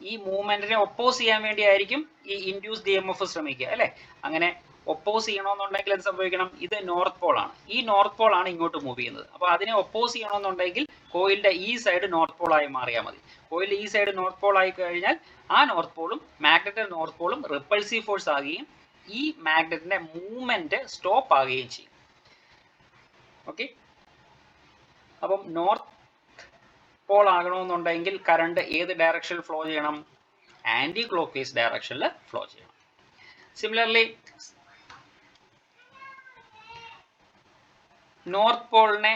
ഈ മൂവ്മെന്റിനെ ഒപ്പോസ് ചെയ്യാൻ വേണ്ടിയായിരിക്കും ഈ ഇൻഡ്യൂസ്ഡ് EMF ശ്രമിക്കുക, അല്ലെ? അങ്ങനെ ഒപ്പോസ് ചെയ്യണമെന്നുണ്ടെങ്കിൽ എന്ത് സംഭവിക്കണം? ഇത് നോർത്ത് പോൾ ആണ്. ഈ നോർത്ത് പോൾ ആണ് ഇങ്ങോട്ട് മൂവ് ചെയ്യുന്നത്. അപ്പോൾ അതിനെ ഒപ്പോസ് ചെയ്യണമെന്നുണ്ടെങ്കിൽ കോയിലിന്റെ ഈ സൈഡ് നോർത്ത് പോൾ ആയി മാറിയാൽ മതി. കോയിലിന്റെ ഈ സൈഡ് നോർത്ത് പോൾ ആയി കഴിഞ്ഞാൽ ആ നോർത്ത് പോളും മാഗ്നറ്റിന്റെ നോർത്ത് പോളും റിപ്പൾസീവ് ഫോഴ്സ് ആകുകയും ഈ മാഗ്നറ്റിന്റെ മൂവ്മെന്റ് സ്റ്റോപ്പ് ആകുകയും ചെയ്യും. ഓക്കെ, അപ്പം നോർത്ത് പോൾ ആകണമെന്നുണ്ടെങ്കിൽ കറണ്ട് ഏത് ഡയറക്ഷനിൽ ഫ്ലോ ചെയ്യണം? ആന്റി ക്ലോക്ക്വൈസ് ഡയറക്ഷനിൽ ഫ്ലോ ചെയ്യണം. സിമിലർലി നോർത്ത് പോളിനെ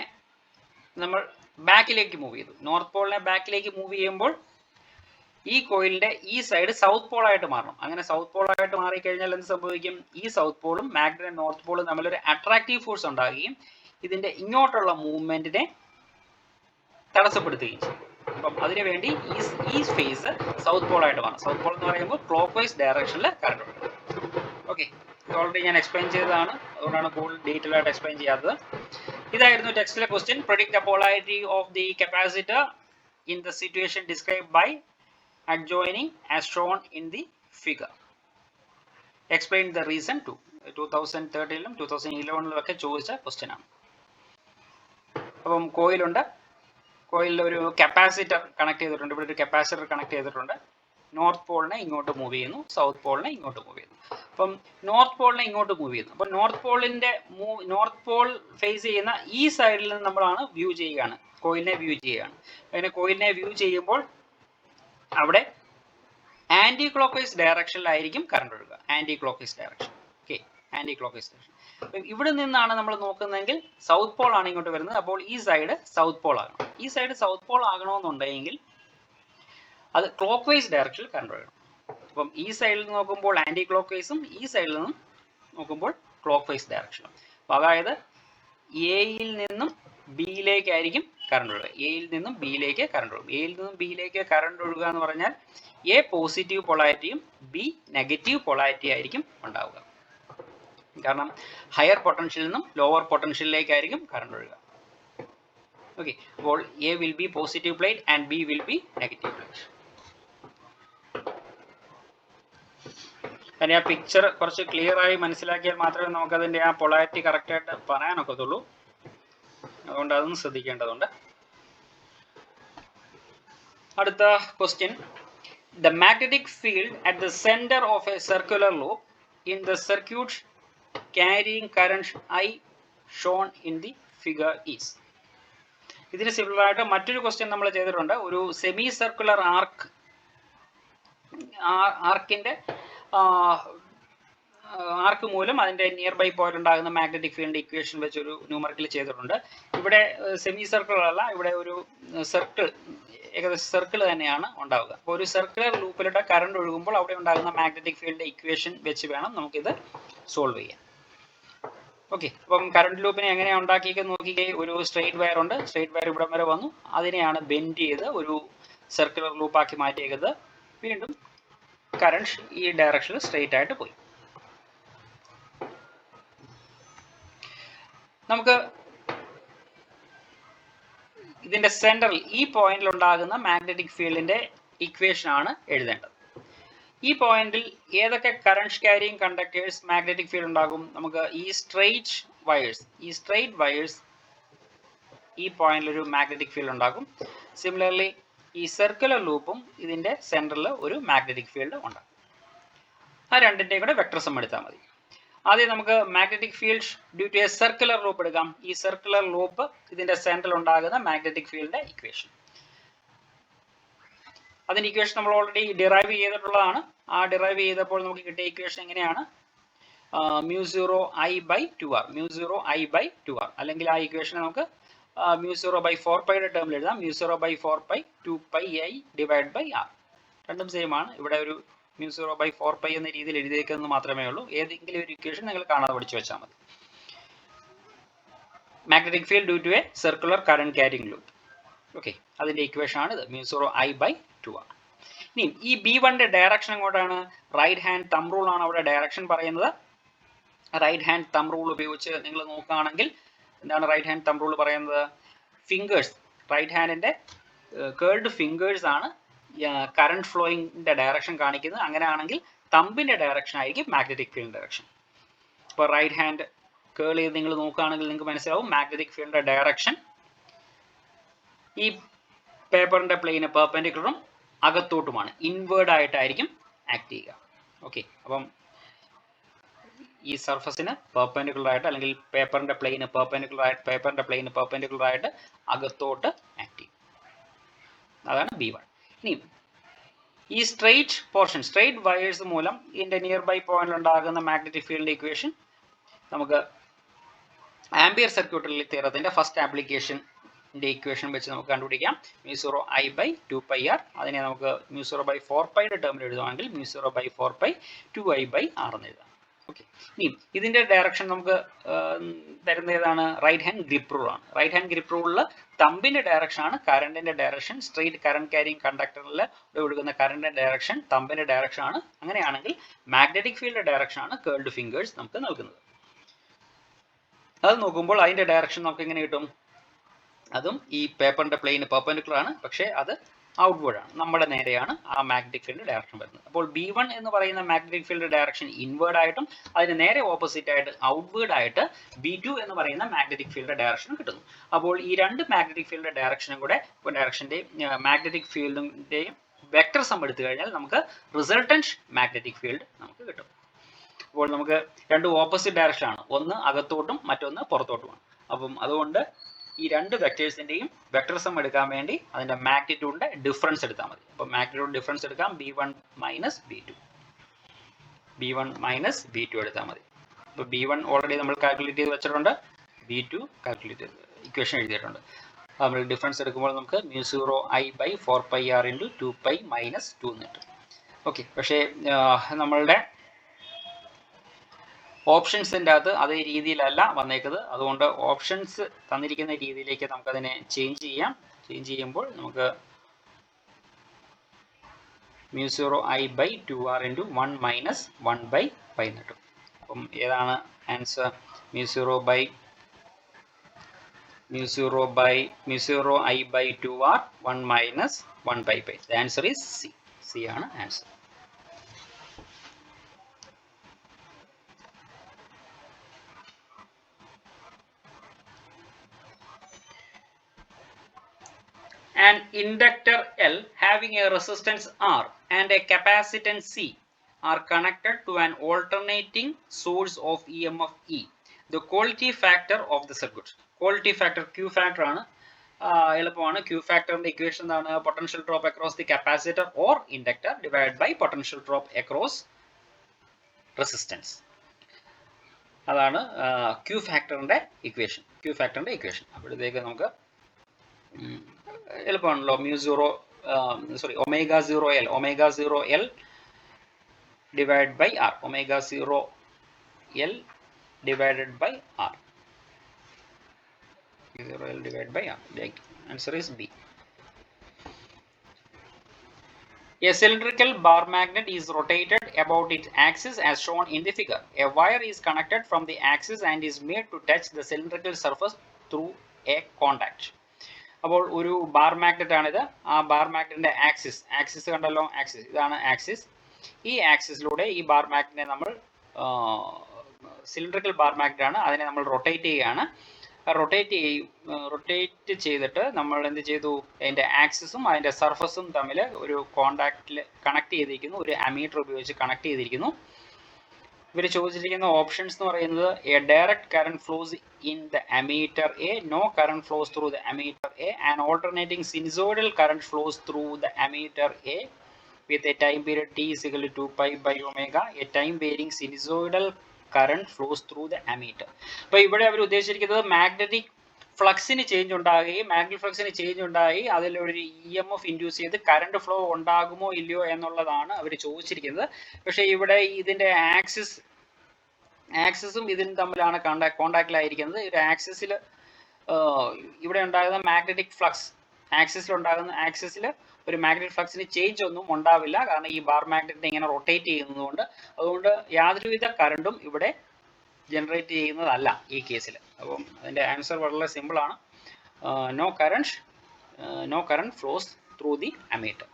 നമ്മൾ ബാക്കിലേക്ക് മൂവ് ചെയ്തു. നോർത്ത് പോളിനെ ബാക്കിലേക്ക് മൂവ് ചെയ്യുമ്പോൾ ഈ കോയിലിന്റെ ഈ സൈഡ് സൗത്ത് പോൾ ആയിട്ട് മാറണം. അങ്ങനെ സൗത്ത് പോൾ ആയിട്ട് മാറിക്കഴിഞ്ഞാൽ എന്ത് സംഭവിക്കും? ഈ സൗത്ത് പോളും മാഗ്നറ്റ് നോർത്ത് പോളും തമ്മിലൊരു അട്രാക്റ്റീവ് ഫോഴ്സ് ഉണ്ടാകുകയും ഇതിന്റെ ഇങ്ങോട്ടുള്ള മൂവ്മെന്റിനെ തടസ്സപ്പെടുത്തുകയും ചെയ്യും. അപ്പം അതിനുവേണ്ടി ഈ സ്പേസ് സൗത്ത് പോൾ ആയിട്ട് മാറും. സൗത്ത് പോൾ എന്ന് പറയുമ്പോൾ ക്ലോക്ക് വൈസ് ഡയറക്ഷനിൽ കറണ്ട് ഉണ്ട്. ഓക്കെ, ഓൾറെഡി ഞാൻ എക്സ്പ്ലെയിൻ ചെയ്തതാണ്, അതുകൊണ്ടാണ് കൂടുതൽ ഡീറ്റെയിൽ ആയിട്ട് എക്സ്പ്ലെയിൻ ചെയ്യാത്തത്. ഇതായിരുന്നു ടെക്സ്റ്റിലെ question. Predict the polarity of the capacitor in the situation describe by adjoining as shown in the figure. Explain the reason to 2013 2011 ഒക്കെ ചോദിച്ച ക്വസ്റ്റ്യൻ ആണ്. അപ്പം കോയിലുണ്ട്, കോയിലിൽ ഒരു കപ്പാസിറ്റർ കണക്ട് ചെയ്തിട്ടുണ്ട്. ഇവിടെ ഒരു കപ്പാസിറ്റർ കണക്ട് ചെയ്തിട്ടുണ്ട്. നോർത്ത് പോളിനെ ഇങ്ങോട്ട് മൂവ് ചെയ്യുന്നു, സൗത്ത് പോളിനെ ഇങ്ങോട്ട് മൂവ് ചെയ്യുന്നു. അപ്പം നോർത്ത് പോളിനെ ഇങ്ങോട്ട് മൂവ് ചെയ്യുന്നു. അപ്പം നോർത്ത് പോൾ ഫേസ് ചെയ്യുന്ന ഈ സൈഡിൽ നിന്ന് നമ്മളാണ് വ്യൂ ചെയ്യുകയാണ്, കോയിലിനെ വ്യൂ ചെയ്യുകയാണ്. അങ്ങനെ കോയിലിനെ വ്യൂ ചെയ്യുമ്പോൾ അവിടെ ആന്റി ക്ലോക്ക് വൈസ് ഡയറക്ഷനിലായിരിക്കും കറണ്ട് ഒഴുകുക. Anti clockwise direction. Okay, anti clockwise direction. ഇവിടെ നിന്നാണ് നമ്മൾ നോക്കുന്നതെങ്കിൽ സൗത്ത് പോൾ ആണ് ഇങ്ങോട്ട് വരുന്നത്. അപ്പോൾ ഈ സൈഡ് സൗത്ത് പോൾ ആകണം. ഈ സൈഡ് സൗത്ത് പോൾ ആകണമെന്നുണ്ടെങ്കിൽ അത് ക്ലോക്ക് വൈസ് ഡയറക്ഷനിൽ കറണ്ട് ഒഴുകണം. അപ്പം ഈ സൈഡിൽ നിന്ന് നോക്കുമ്പോൾ ആന്റി ക്ലോക്ക് വൈസും ഈ സൈഡിൽ നിന്നും നോക്കുമ്പോൾ ക്ലോക്ക് വൈസ് ഡയറക്ഷനും. അപ്പോൾ അതായത് എയിൽ നിന്നും ബിയിലേക്കായിരിക്കും കറണ്ട് ഒഴുകുക. എയിൽ നിന്നും ബിയിലേക്ക് കറണ്ട് ഒഴുകും. എയിൽ നിന്നും ബിയിലേക്ക് കറണ്ട് ഒഴുകുക എന്ന് പറഞ്ഞാൽ എ പോസിറ്റീവ് പൊളാരിറ്റിയും ബി നെഗറ്റീവ് പൊളാരിറ്റി ആയിരിക്കും ഉണ്ടാവുക. കാരണം ഹയർ പൊട്ടൻഷ്യലിൽ നിന്നും ലോവർ പൊട്ടൻഷ്യലിലേക്കായിരിക്കും കറണ്ട് ഒഴുകുക. ഓക്കെ, അപ്പോൾ A will be positive plate and B will be negative plate. കാരണം ആ പിക്ചർ കുറച്ച് ക്ലിയർ ആയി മനസ്സിലാക്കിയാൽ മാത്രമേ നമുക്കതിൻ്റെ ആ പൊളാരിറ്റി കറക്റ്റായിട്ട് പറയാനൊക്കത്തുള്ളൂ. അതുകൊണ്ട് അതൊന്നും ശ്രദ്ധിക്കേണ്ടതുണ്ട്. അടുത്ത question. The magnetic field at the centre of A circular loop in the circuit carrying current I shown in the figure is. ഇതിന് സിമിലർ ആയിട്ട് മറ്റൊരു ക്വസ്റ്റ്യൻ നമ്മൾ ചെയ്തിട്ടുണ്ട്. ഒരു സെമി സർക്കുലർ ആർക്കിന്റെ ആർക്ക് മൂലം അതിന്റെ നിയർ ബൈ പോയിന്റ് ഉണ്ടാകുന്ന മാഗ്നറ്റിക് ഫീൽഡ് ഇക്വേഷൻ വെച്ച് ഒരു ന്യൂമറിക്കൽ ചെയ്തിട്ടുണ്ട്. ഇവിടെ സെമി സർക്കിൾ അല്ല, ഇവിടെ ഒരു സർക്കിൾ, ഏകദേശം സർക്കിൾ തന്നെയാണ് ഉണ്ടാവുക. അപ്പോൾ ഒരു സർക്കുലർ ലൂപ്പിലൂടെ കറണ്ട് ഒഴുകുമ്പോൾ അവിടെ ഉണ്ടാകുന്ന മാഗ്നറ്റിക് ഫീൽഡ് ഇക്വേഷൻ വെച്ച് വേണം നമുക്കിത് സോൾവ് ചെയ്യാൻ. ഓക്കെ, അപ്പം കറണ്ട് ലൂപ്പിനെ എങ്ങനെയാണ് ഉണ്ടാക്കിയെന്ന് നോക്കിക്കേ. ഒരു സ്ട്രെയിറ്റ് വയർ ഉണ്ട്, സ്ട്രെയിറ്റ് വയർ ഇവിടം വരെ വന്നു, അതിനെയാണ് ബെൻഡ് ചെയ്ത് ഒരു സർക്കുലർ ലൂപ്പാക്കി മാറ്റിയേക്കുന്നത്. വീണ്ടും കറണ്ട് ഈ ഡയറക്ഷനിൽ സ്ട്രെയിറ്റ് ആയിട്ട് പോയി. നമുക്ക് ഇതിന്റെ സെന്ററിൽ ഈ പോയിന്റിൽ ഉണ്ടാകുന്ന മാഗ്നറ്റിക് ഫീൽഡിന്റെ ഇക്വേഷൻ ആണ് എഴുതേണ്ടത്. ഈ പോയിന്റിൽ ഏതൊക്കെ current carrying conductors magnetic field ഉണ്ടാകും? നമുക്ക് ഈ സ്ട്രെയിറ്റ് വയേഴ്സ് ഈ പോയിന്റിൽ ഒരു മാഗ്നറ്റിക് ഫീൽഡ് ഉണ്ടാകും. സിമിലർലി ഈ സർക്കുലർ ലൂപ്പും ഇതിന്റെ സെന്ററിൽ ഒരു മാഗ്നറ്റിക് ഫീൽഡ് ഉണ്ടാകും. ആ രണ്ടിന്റെയും കൂടെ വെക്ടർ സം എടുത്താൽ മതി. ആദ്യം നമുക്ക് magnetic field due to a circular loop എടുക്കാം. ഈ സർക്കുലർ ലൂപ്പ് ഇതിന്റെ സെന്ററിൽ ഉണ്ടാകുന്ന മാഗ്നറ്റിക് ഫീൽഡിന്റെ ഇക്വേഷൻ. അതിന്റെ ഇക്വേഷൻ നമ്മൾ ഓൾറെഡി ഡിറൈവ് ചെയ്തിട്ടുള്ളതാണ്. ആ ഡിറൈവ് ചെയ്തപ്പോൾ നമുക്ക് കിട്ടിയ ഇക്വേഷൻ എങ്ങനെയാണ്? μ0I/2r, μ0I/2r. അല്ലെങ്കിൽ ആ ഇക്വേഷൻ നമുക്ക് μ0/4π ടേമിൽ എഴുതാം. μ0/4π 2πi ഡിവൈഡ് ബൈ r. രണ്ടും സെയിം ആണ്. ഇവിടെ ഒരു μ0/4π എന്ന രീതിയിൽ എഴുതിയേക്കുന്നത് മാത്രമേ ഉള്ളൂ. ഏതെങ്കിലും ഒരു ഇക്വേഷൻ നിങ്ങൾ കാണാതെ പഠിച്ചു വെച്ചാൽ മതി. Magnetic field due to a circular current carrying loop. Okay, അതിന്റെ ഇക്വേഷൻ ആണ് ഇത്, μ0I/2r. ഇനി ഈ B1ന്റെ ഡയറക്ഷൻ എങ്ങോട്ടാണ്? റൈറ്റ് ഹാൻഡ് തമ്പ് റൂൾ ആണ് അവിടെ ഡയറക്ഷൻ പറയുന്നത്. റൈറ്റ് ഹാൻഡ് തമ്പ് റൂൾ ഉപയോഗിച്ച് നിങ്ങൾ നോക്കുകയാണെങ്കിൽ എന്താണ് റൈറ്റ് ഹാൻഡ് തമ്പ് റൂൾ പറയുന്നത്? ഫിംഗേഴ്സ്, റൈറ്റ് ഹാൻഡിന്റെ കേൾഡ് ഫിംഗേഴ്സ് ആണ് കറന്റ് ഫ്ലോയിങ്ങിന്റെ ഡയറക്ഷൻ കാണിക്കുന്നത്. അങ്ങനെയാണെങ്കിൽ തമ്പിന്റെ ഡയറക്ഷൻ ആയിരിക്കും മാഗ്നറ്റിക് ഫീൽഡ് ഡയറക്ഷൻ. ഇപ്പോൾ റൈറ്റ് ഹാൻഡ് കേൾ ചെയ്ത് നിങ്ങൾ നോക്കുകയാണെങ്കിൽ നിങ്ങൾക്ക് മനസ്സിലാവും മാഗ്നറ്റിക് ഫീൽഡിന്റെ ഡയറക്ഷൻ ഈ പേപ്പറിന്റെ പ്ലെയിന് പെർപെൻഡിക്കുലറും അകത്തോട്ടുമാണ്, ഇൻവേർഡ് ആയിട്ടായിരിക്കും ആക്ട് ചെയ്യുക. ഓക്കെ, അപ്പം ഈ സർഫസിന് പെർപെൻഡിക്കുലർ ആയിട്ട് അല്ലെങ്കിൽ പേപ്പറിന്റെ പ്ലെയിന് പെർപെൻഡിക്കുലർ ആയിട്ട് അകത്തോട്ട് ആക്ട് ചെയ്യും. അതാണ് B1. ഇനി ഈ സ്ട്രെയിറ്റ് വയേഴ്സ് മൂലം ഇതിന്റെ നിയർ ബൈ പോയിന്റിൽ ഉണ്ടാകുന്ന മാഗ്നറ്റിക് ഫീൽഡിന്റെ ഇക്വേഷൻ നമുക്ക് ആംബിയർ സർക്യൂട്ടറി തിയറത്തിന്റെ ഫസ്റ്റ് ആപ്ലിക്കേഷൻ്റെ ഇക്വേഷൻ വെച്ച് നമുക്ക് കണ്ടുപിടിക്കാം mu zero I by 2πr. അതിനെ നമുക്ക് മ്യൂ സീറോ ബൈ 4πയുടെ ടേമിൽ എഴുതുവാണെങ്കിൽ മ്യൂ സീറോ ബൈ 4π 2i/r എന്ന് എഴുതാം. ഓക്കെ, ഇനി ഇതിന്റെ ഡയറക്ഷൻ നമുക്ക് തരുന്ന ഏതാണ്? റൈറ്റ് ഹാൻഡ് ഗ്രിപ്പ് റൂൾ ആണ്. റൈറ്റ് ഹാൻഡ് ഗ്രിപ്പ് റൂളിൽ തമ്പിന്റെ ഡയറക്ഷൻ ആണ് കറണ്ടിന്റെ ഡയറക്ഷൻ. സ്ട്രെയിറ്റ് കറണ്ട് ക്യാരിങ് കണ്ടക്ടറിൽ ഒഴുകുന്ന കറണ്ടിന്റെ ഡയറക്ഷൻ തമ്പിന്റെ ഡയറക്ഷൻ ആണ്. അങ്ങനെയാണെങ്കിൽ മാഗ്നറ്റിക് ഫീൽഡ് ഡയറക്ഷൻ ആണ് കേൾഡ് ഫിംഗേഴ്സ് നമുക്ക് നൽകുന്നത്. അത് നോക്കുമ്പോൾ അതിന്റെ ഡയറക്ഷൻ നമുക്ക് എങ്ങനെ കിട്ടും? അതും ഈ പേപ്പറിന്റെ പ്ലെയിന് പെർപെൻഡിക്കുലർ ആണ്, പക്ഷേ അത് ഔട്ട്വേർഡ് ആണ്, നമ്മുടെ നേരെയാണ് ആ മാഗ്നറ്റിക് ഫീൽഡ് ഡയറക്ഷൻ വരുന്നത്. അപ്പോൾ B1 എന്ന് പറയുന്ന മാഗ്നറ്റിക് ഫീൽഡ് ഡയറക്ഷൻ ഇൻവേർഡ് ആയിട്ടും അതിന് നേരെ ഓപ്പോസിറ്റ് ആയിട്ട് ഔട്ട്വേർഡ് ആയിട്ട് B2 എന്ന് പറയുന്ന മാഗ്നറ്റിക് ഫീൽഡ് ഡയറക്ഷൻ കിട്ടുന്നു. അപ്പോൾ ഈ രണ്ട് മാഗ്നറ്റിക് ഫീൽഡ് ഡയറക്ഷനും കൂടെ മാഗ്നറ്റിക് ഫീൽഡിന്റെയും വെക്ടർ സം എടുത്തു കഴിഞ്ഞാൽ നമുക്ക് റിസൾട്ടന്റ് മാഗ്നറ്റിക് ഫീൽഡ് നമുക്ക് കിട്ടും. അപ്പോൾ നമുക്ക് രണ്ട് ഓപ്പോസിറ്റ് ഡയറക്ഷൻ ആണ്, ഒന്ന് അകത്തോട്ടും മറ്റൊന്ന് പുറത്തോട്ടുമാണ്. അപ്പം അതുകൊണ്ട് ഈ രണ്ട് വെക്ടേഴ്സിന്റെയും വെക്ടർ സം എടുക്കാൻ വേണ്ടി അതിന്റെ മാഗ്നിറ്റ്യൂഡിന്റെ ഡിഫറൻസ് എടുത്താൽ മതി. അപ്പോൾ മാഗ്നിറ്റ്യൂഡ് ഡിഫറൻസ് എടുക്കാം B1 മൈനസ് B2 എടുത്താൽ മതി. അപ്പോൾ B1 ഓൾറെഡി നമ്മൾ കാൽക്കുലേറ്റ് ചെയ്ത് വെച്ചിട്ടുണ്ട്, B2 കാൽക്കുലേറ്റ് ചെയ്ത് ഇക്വേഷൻ എഴുതിയിട്ടുണ്ട്. നമ്മൾ ഡിഫറൻസ് എടുക്കുമ്പോൾ നമുക്ക് mu zero I by 4πr into 2π minus 2 എന്ന് കിട്ടും. ഓക്കെ, പക്ഷേ നമ്മളുടെ ഓപ്ഷൻസിൻ്റെ അകത്ത് അതേ രീതിയിലല്ല വന്നേക്കുന്നത്. അതുകൊണ്ട് ഓപ്ഷൻസ് തന്നിരിക്കുന്ന രീതിയിലേക്ക് നമുക്കതിനെ ചേഞ്ച് ചെയ്യാം. ചേഞ്ച് ചെയ്യുമ്പോൾ നമുക്ക് mu zero I by 2r into 1 minus 1/π എന്ന് കിട്ടും. അപ്പം ഏതാണ് answer? Mu zero I by 2r 1 minus 1/π. The answer is C. C ആണ് answer. An inductor L having a resistance R and a capacitance C are connected to an alternating source of EMF E. The quality factor of the circuit. Quality factor Q factor ആണ്. എളുപ്പമാണ്. Q factorന്റെ equation എന്താണ്? Potential drop across the capacitor or inductor divide by potential drop across resistance. അതാണ് Q factorന്റെ equation. അപ്പോഴത്തേക്ക് നമുക്ക് എളുപ്പമാണല്ലോ. Omega zero L divide by R. Omega zero L divided by R. Answer is B. A cylindrical bar magnet is rotated about its axis as shown in the figure. A wire is connected from the axis and is made to touch the cylindrical surface through a contact. അപ്പോൾ ഒരു bar magnet ആണിത്. ആ bar മാഗ്നറ്റിന്റെ axis കണ്ടല്ലോ, ഇതാണ് axis. ഈ ആക്സിസിലൂടെ ഈ bar മാഗ്നറ്റിനെ നമ്മൾ cylindrical bar magnet ആണ്, അതിനെ നമ്മൾ റൊട്ടേറ്റ് ചെയ്യുകയാണ്. റൊട്ടേറ്റ് ചെയ്തിട്ട് നമ്മൾ എന്ത് ചെയ്തു? അതിന്റെ ആക്സിസും അതിന്റെ സർഫസും തമ്മിൽ ഒരു കോണ്ടാക്റ്റിൽ കണക്ട് ചെയ്തിരിക്കുന്നു, ഒരു അമീറ്റർ ഉപയോഗിച്ച് കണക്ട് ചെയ്തിരിക്കുന്നു. ഇവർ ചോദിച്ചിരിക്കുന്ന ഓപ്ഷൻസ് എന്ന് പറയുന്നത് a direct current flows in the ammeter A, no current flows through the ammeter A, and alternating sinusoidal current flows through the ammeter A with a time period t is equal to 2π/ω, a time varying sinusoidal current flows through the ammeter. അപ്പോൾ ഇവിടെ അവർ ഉദ്ദേശിച്ചിരിക്കുന്നത് magnetic ഫ്ലക്സിന് change ഉണ്ടായി അതിലൊരു EMF induce ചെയ്ത് current flow ഉണ്ടാകുമോ ഇല്ലയോ എന്നുള്ളതാണ് അവർ ചോദിച്ചിരിക്കുന്നത്. പക്ഷേ ഇവിടെ ഇതിന്റെ ആക്സിസും ഇതിനും തമ്മിലാണ് കോണ്ടാക്റ്റിലായിരിക്കുന്നത്. ഒരു ആക്സിസിൽ ഇവിടെ ഉണ്ടാകുന്ന മാഗ്നറ്റിക് ഫ്ലക്സ്, ആക്സിസിൽ ഒരു മാഗ്നറ്റിക് ഫ്ലക്സിന് ചേഞ്ച് ഒന്നും ഉണ്ടാവില്ല, കാരണം ഈ ബാർ മാഗ്നറ്റിനെ ഇങ്ങനെ റൊട്ടേറ്റ് ചെയ്യുന്നതുകൊണ്ട്. അതുകൊണ്ട് യാതൊരുവിധ കറണ്ടും ഇവിടെ ജനറേറ്റ് ചെയ്യുന്നതല്ല ഈ കേസിൽ. അപ്പം അതിൻ്റെ ആൻസർ വളരെ സിമ്പിൾ ആണ്. No current flows through the ammeter.